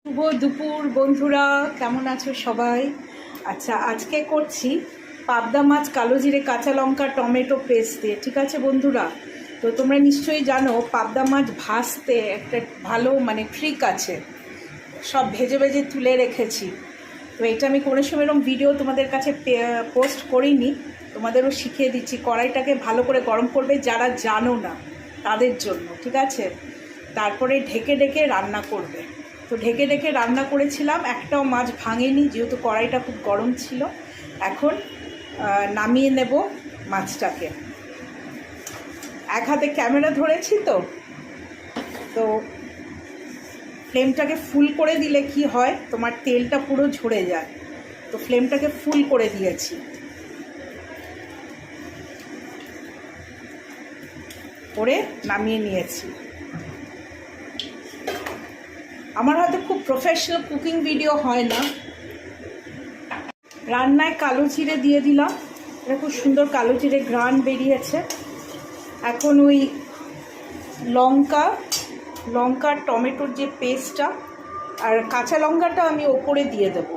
শুভ দুপুর বন্ধুরা, কেমন আছো সবাই? আচ্ছা, আজকে করছি পাবদা মাছ কালো জিরে কাঁচা লঙ্কা টমেটো পেস্ট দিয়ে। ঠিক আছে বন্ধুরা? তো তোমরা নিশ্চয়ই জানো পাবদা মাছ ভাজতে একটা ভালো ট্রিক আছে। সব ভেজে ভেজে তুলে রেখেছি। তো এটা আমি কোনো সময় এরকম ভিডিও তোমাদের কাছে পোস্ট করিনি, তোমাদেরও শিখিয়ে দিচ্ছি। কড়াইটাকে ভালো করে গরম করবে যারা জানো না তাদের জন্য, ঠিক আছে? তারপরে ঢেকে ঢেকে রান্না করবে। তো ঢেকে ঢেকে রান্না করেছিলাম, একটাও মাছ ভাঙেনি যেহেতু কড়াইটা খুব গরম ছিল। এখন নামিয়ে নেব মাছটাকে। এক হাতে ক্যামেরা ধরেছি তো ফ্লেমটাকে ফুল করে দিলে কি হয়, তোমার তেলটা পুরো ঝরে যায়। তো ফ্লেমটাকে ফুল করে দিয়েছি। করে নামিয়ে নিয়েছি। আমার হয়তো খুব প্রফেশনাল কুকিং ভিডিও হয় না। রান্নায় কালো জিরে দিয়ে দিলাম, এটা খুব সুন্দর কালো জিরে ঘ্রাণ বেরিয়েছে। এখন ওই লঙ্কা টমেটোর যে পেস্টটা আর কাঁচা লঙ্কাটা আমি ওপরে দিয়ে দেবো।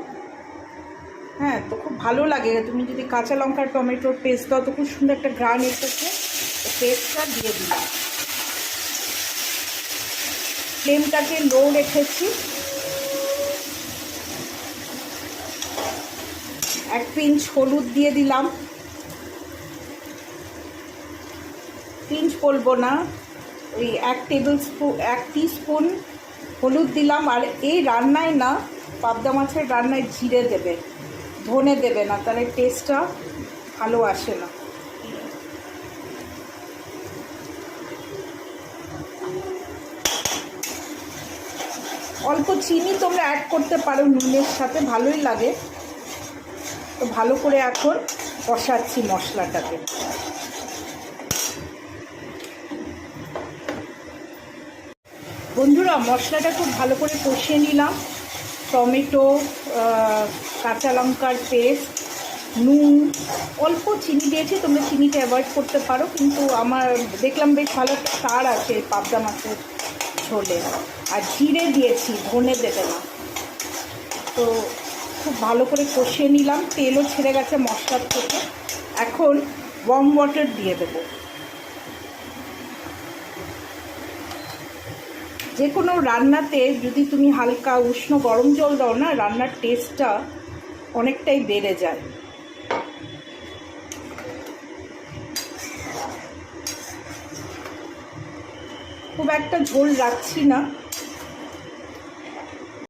হ্যাঁ, তো খুব ভালো লাগে তুমি যদি কাঁচা লঙ্কা টমেটোর পেস্ট দাও, তো খুব সুন্দর একটা ঘ্রাণ এসেছে। পেস্টটা দিয়ে দিলাম। ফ্লেমটাকে লো রেখেছি। এক পিঞ্চ হলুদ দিয়ে দিলাম, পিঞ্চ বলবো না, ওই 1 টিস্পুন হলুদ দিলাম। আর এই রান্নায় না, পাবদা মাছের রান্নায় জিরে দেবে, ধনে দেবে না, তাহলে টেস্টটা ভালো আসে না। অল্প চিনি তোমরা অ্যাড করতে পারো নুনের সাথে, ভালোই লাগে। তো ভালো করে এখন কষাচ্ছি মশলাটাকে। বন্ধুরা, মশলাটা খুব ভালো করে কষিয়ে নিলাম। টমেটো, কাঁচা লঙ্কার পেস্ট, নুন, অল্প চিনি দিয়েছি, তোমরা চিনিটা অ্যাভয়েড করতে পারো, কিন্তু আমার দেখলাম বেশ ভালো একটা সার আছে পাবদা মাছের ঝোলে। আর জিরে দিয়েছি, ধনে দেবে না। তো খুব ভালো করে কষিয়ে নিলাম, তেলও ছেড়ে গেছে মশলার থেকে। এখন ওয়ার্ম ওয়াটার দিয়ে দেবো। যে কোনো রান্নাতে যদি তুমি হালকা উষ্ণ গরম জল দাও না, রান্নার টেস্টটা অনেকটাই বেড়ে যায়। খুব একটা ঝোল রাখছি না,